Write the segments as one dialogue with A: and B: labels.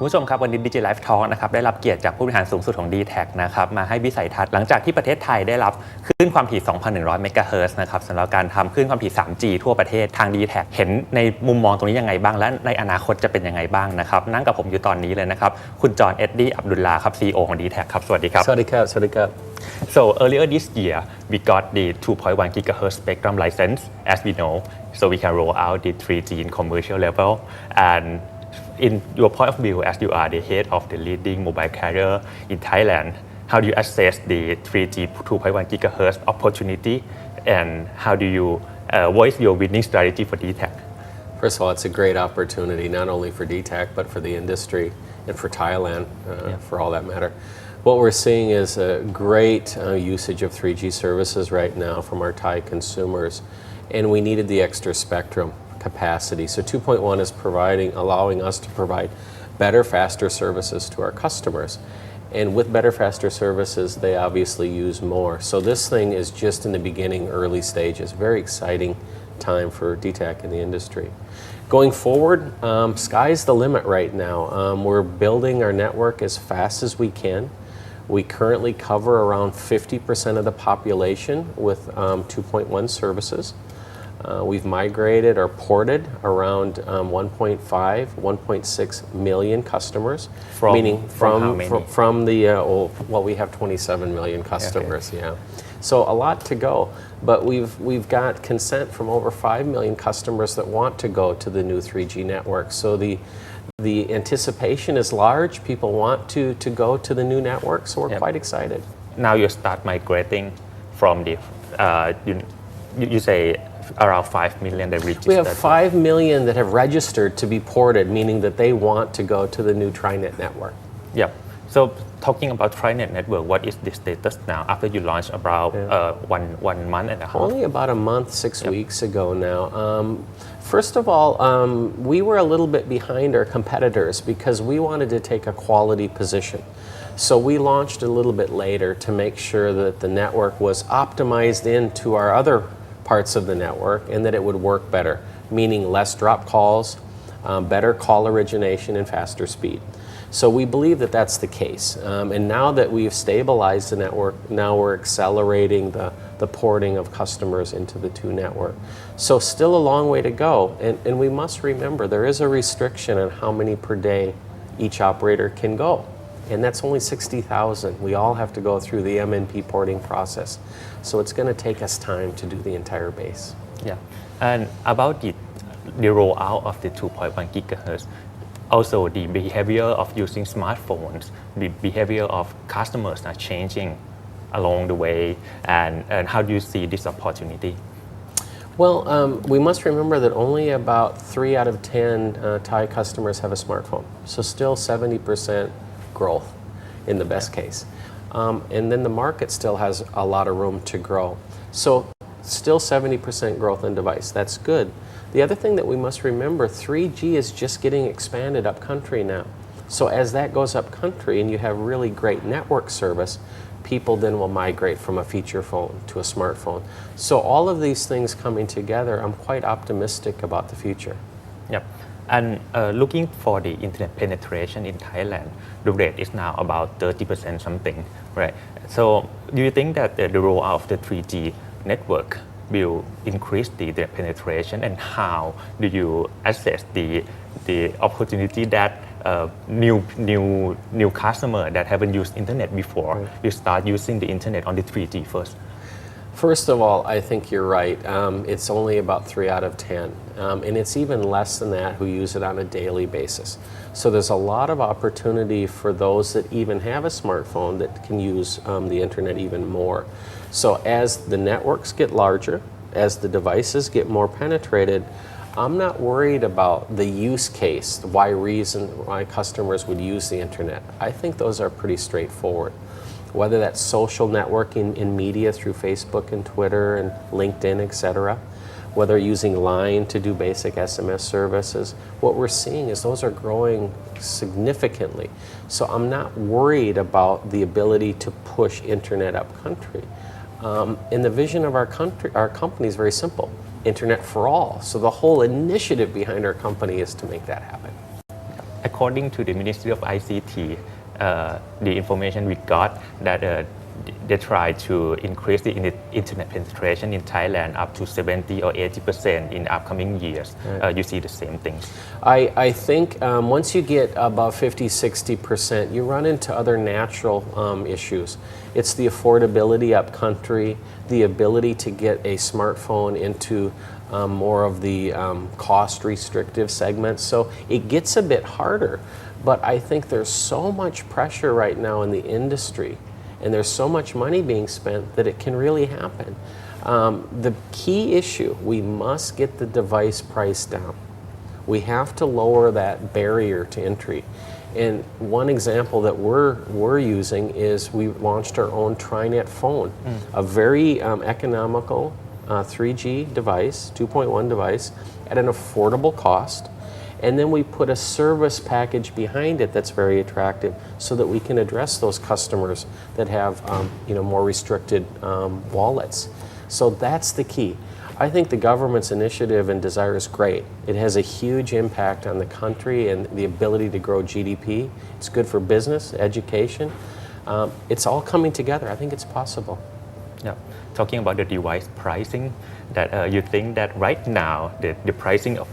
A: คุณผู้ชมครับวันนี้ DigiLife Talk นะครับได้รับเกียรติจากผู้บริหารสูงสุดของ dtac นะครับมาให้วิสัยทัศน์หลังจากที่ประเทศไทยได้รับคลื่นความถี่ 2,100 เมกะเฮิรตซ์นะครับสำหรับการทำคลื่นความถี่ 3G ทั่วประเทศทาง dtac เห็นในมุมมองตรงนี้ยังไงบ้างและในอนาคตจะเป็นยังไงบ้างนะครับนั่งกับผมอยู่ตอนนี้เลยนะครับคุณจอห์นเอ็ดดี้อับดุลลาห์ครับ CEO ของ dtac ครับสวัสดีครับ
B: สวัสดีครับสวัสดีครับ
A: So earlier this year we got the 2.1 gigahertz spectrum license as we know so we can roll out the 3G in commercial level and in your point of view as you are the head of the leading mobile carrier in Thailand how do you assess the 3G 2.1 gigahertz opportunity and how do you what is your winning strategy for dtac
B: First of all, it's a great opportunity not only for dtac but for the industry and for Thailand for all that matter. What we're seeing is a great usage of 3G services right now from our Thai consumers, and we needed the extra spectrum capacity. So 2.1 is allowing us to provide better, faster services to our customers. And with better, faster services, they obviously use more. So this thing is just in the beginning, early stages. Very exciting time for dtac in the industry. Going forward, sky's the limit right now. We're building our network as fast as we can. We currently cover around 50% of the population with 2.1 services. We've migrated or ported around 1.5, 1.6 million customers, meaning from the well, we have 27 million customers. Okay. Yeah, so a lot to go. But we've got consent from over 5 million customers that want to go to the new 3G network. So the anticipation is large. People want to go to the new network, so we're quite excited.
A: Now you start migrating from the you say around 5 million that registered.
B: We have 5 million that have registered to be ported, meaning that they want to go to the new TriNet network.
A: Yeah. So talking about TriNet network, what is the status now after you launched about one month and a half?
B: Only about a month, 6 weeks ago now. First of all, we were a little bit behind our competitors because we wanted to take a quality position. So we launched a little bit later to make sure that the network was optimized into our other parts of the network and that it would work better, meaning less drop calls, better call origination, and faster speed. So we believe that that's the case. And now that we've stabilized the network, now we're accelerating the porting of customers into the two network. So still a long way to go. And we must remember there is a restriction on how many per day each operator can go. And that's only 60,000. We all have to go through the MNP porting process. So it's going to take us time to do the entire base.
A: Yeah. And about the rollout of the 2.1 gigahertz, also the behavior of using smartphones, the behavior of customers are changing along the way. And how do you see this opportunity?
B: Well, we must remember that only about 3 out of 10 Thai customers have a smartphone. So still 70% growth in the best case. And then the market still has a lot of room to grow. So still 70% growth in device. That's good. The other thing that we must remember, 3G is just getting expanded up country now. So as that goes up country and you have really great network service, people then will migrate from a feature phone to a smartphone. So all of these things coming together, I'm quite optimistic about the future.
A: Yep. And looking for the internet penetration in Thailand, the rate is now about 30% something, right? So do you think that the rollout of the 3G network will increase the penetration, and how do you assess the opportunity that new customer that haven't used internet before you start using the internet on the 3G first?
B: First of all, I think you're right. It's only about 3 out of 10. And it's even less than that who use it on a daily basis. So there's a lot of opportunity for those that even have a smartphone that can use the internet even more. So as the networks get larger, as the devices get more penetrated, I'm not worried about the use case, why customers would use the internet. I think those are pretty straightforward. Whether that's social networking in media through Facebook and Twitter and LinkedIn, etc., whether using Line to do basic SMS services, what we're seeing is those are growing significantly. So I'm not worried about the ability to push internet up country. And the vision of our company is very simple: internet for all. So the whole initiative behind our company is to make that happen.
A: according to the Ministry of ICT, the information we got that they try to increase the internet penetration in Thailand up to 70 or 80% in upcoming years. You see the same things.
B: I think once you get above 50-60%, you run into other natural issues. It's the affordability up country, the ability to get a smartphone into more of the cost restrictive segments. So it gets a bit harder, but I think there's so much pressure right now in the industry and there's so much money being spent that it can really happen. The key issue, we must get the device price down. We have to lower that barrier to entry. And one example that we're using is we launched our own TriNet phone, a very economical 3G device, 2.1 device, at an affordable cost. And then we put a service package behind it that's very attractive so that we can address those customers that have more restricted wallets. So that's the key. I think the government's initiative and desire is great. It has a huge impact on the country and the ability to grow GDP. It's good for business, education. It's all coming together. I think it's possible.
A: Yeah. Talking about the device pricing, that you think that right now the pricing of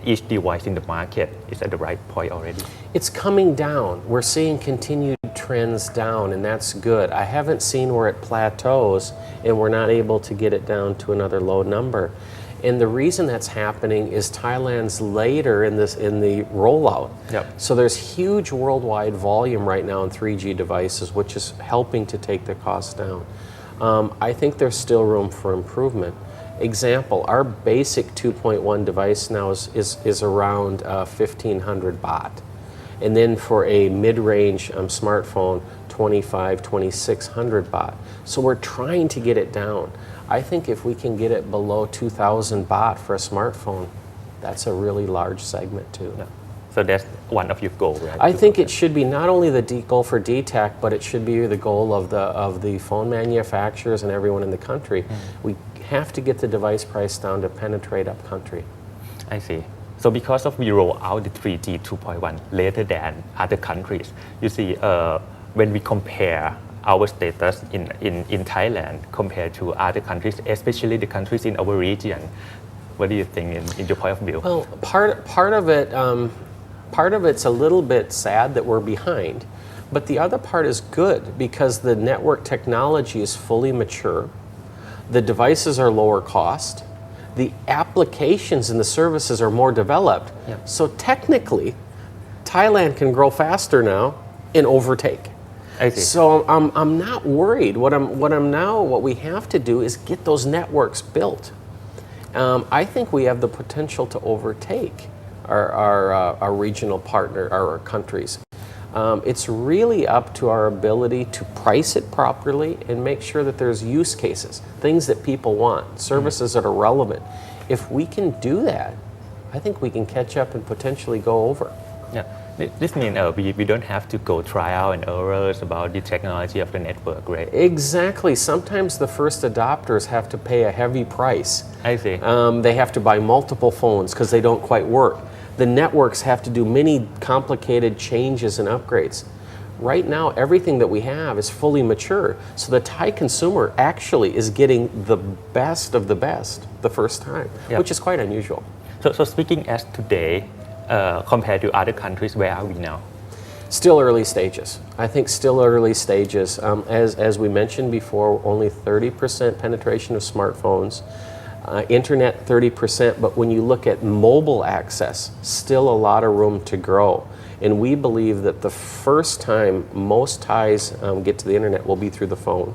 A: each device in the market is at the right point already?
B: It's coming down. We're seeing continued trends down, and that's good. I haven't seen where it plateaus and we're not able to get it down to another low number. And the reason that's happening is Thailand's later in the rollout.
A: Yep.
B: So there's huge worldwide volume right now in 3G devices, which is helping to take the cost down. I think there's still room for improvement. Example, our basic 2.1 device now is around 1,500 baht. And then for a mid-range smartphone, 2,600 baht. So we're trying to get it down. I think if we can get it below 2,000 baht for a smartphone, that's a really large segment too.
A: Yeah. So that's one of your goals, right?
B: I think it should be not only the goal for dtac, but it should be the goal of the phone manufacturers and everyone in the country. We have to get the device price down to penetrate up country.
A: I see. So because of we roll out the 3G 2.1 later than other countries, you see when we compare our status in Thailand compared to other countries, especially the countries in our region, what do you think in your point of view?
B: Well, part of it's a little bit sad that we're behind, but the other part is good because the network technology is fully mature. The devices are lower cost. The applications and the services are more developed.
A: Yep.
B: So technically, Thailand can grow faster now and overtake.
A: I see.
B: So I'm not worried. What we have to do is get those networks built. I think we have the potential to overtake our regional partner, our countries. It's really up to our ability to price it properly and make sure that there's use cases, things that people want, services that are relevant. If we can do that, I think we can catch up and potentially go over.
A: Yeah. This means we don't have to go trial and errors about the technology of the network, right?
B: Exactly. Sometimes the first adopters have to pay a heavy price.
A: I see.
B: They have to buy multiple phones because they don't quite work. The networks have to do many complicated changes and upgrades. Right now, everything that we have is fully mature. So the Thai consumer actually is getting the best of the best the first time,
A: Yep.
B: which is quite unusual.
A: So speaking as today, compared to other countries, where are we now?
B: Still early stages. I think still early stages. As we mentioned before, only 30% penetration of smartphones. Internet 30%, but when you look at mobile access, still a lot of room to grow. And we believe that the first time most Thais get to the internet will be through the phone.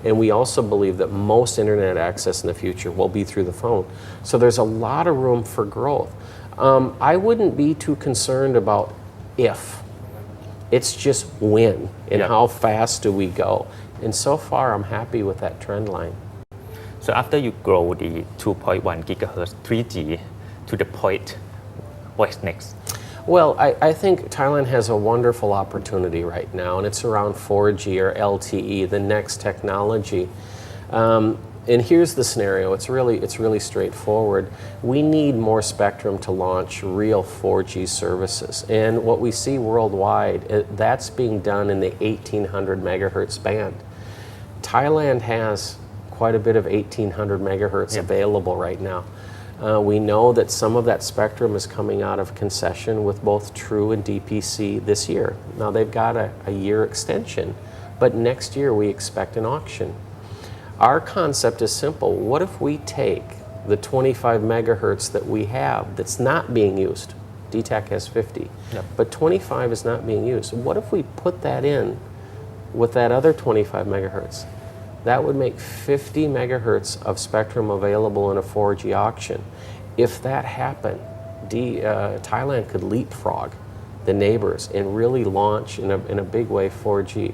B: And we also believe that most internet access in the future will be through the phone. So there's a lot of room for growth. I wouldn't be too concerned about if. It's just when and
A: Yeah.
B: how fast do we go. And so far, I'm happy with that trend line.
A: So after you grow the 2.1 gigahertz 3G to the point, what's next?
B: Well, I think Thailand has a wonderful opportunity right now, and it's around 4G or LTE, the next technology. And here's the scenario. It's really straightforward. We need more spectrum to launch real 4G services. And what we see worldwide, that's being done in the 1800 megahertz band. Thailand has quite a bit of 1800 megahertz available right now. We know that some of that spectrum is coming out of concession with both True and DPC this year. Now they've got a year extension, but next year we expect an auction. Our concept is simple. What if we take the 25 megahertz that we have that's not being used? DTAC has 50, but 25 is not being used. What if we put that in with that other 25 megahertz? That would make 50 megahertz of spectrum available in a 4G auction. If that happened, Thailand could leapfrog the neighbors and really launch in a big way 4G.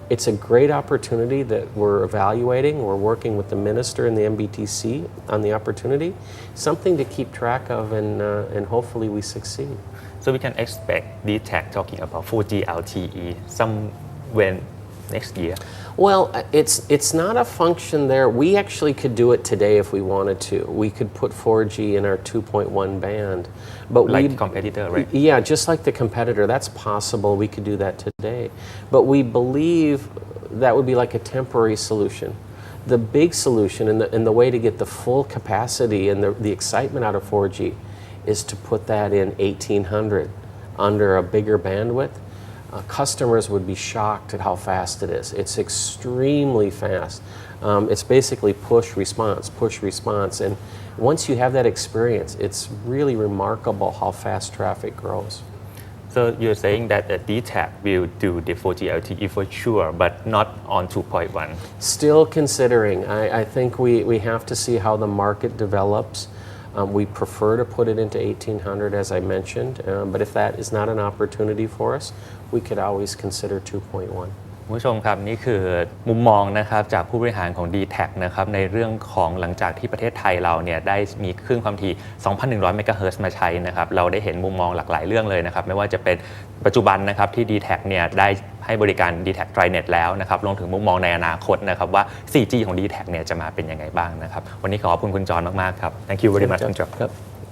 B: It's a great opportunity that we're evaluating. We're working with the minister and the MBTC on the opportunity. Something to keep track of, and hopefully we succeed.
A: So we can expect dtac talking about 4G LTE when next year.
B: Well, it's not a function there. We actually could do it today if we wanted to. We could put 4G in our 2.1 band. But
A: like the competitor, right?
B: Yeah, just like the competitor. That's possible. We could do that today. But we believe that would be like a temporary solution. The big solution and the way to get the full capacity and the excitement out of 4G is to put that in 1800 under a bigger bandwidth. Customers would be shocked at how fast it is. It's extremely fast. It's basically push response. And once you have that experience, it's really remarkable how fast traffic grows.
A: So you're saying that the dtac will do the 4G LTE for sure, but not on 2.1.
B: Still considering. I think we have to see how the market develops. We prefer to put it into 1800 as I mentioned, but if that is not an opportunity for us, we could always consider 2.1.
A: ผู้ชมครับนี่คือมุมมองนะครับจากผู้บริหารของ dtac นะครับในเรื่องของหลังจากที่ประเทศไทยเราเนี่ยได้มีคลื่นความถี่ 2,100 เมกะเฮิรตซ์มาใช้นะครับเราได้เห็นมุมมองหลากหลายเรื่องเลยนะครับไม่ว่าจะเป็นปัจจุบันนะครับที่ dtac เนี่ยได้ให้บริการ dtac TriNet แล้วนะครับรวมถึงมุมมองในอนาคตนะครับว่า 4G ของ dtac เนี่ยจะมาเป็นยังไงบ้างนะครับวันนี้ขอบคุณคุณจอห์นมากๆครับ Thank you very much คุณจอห์น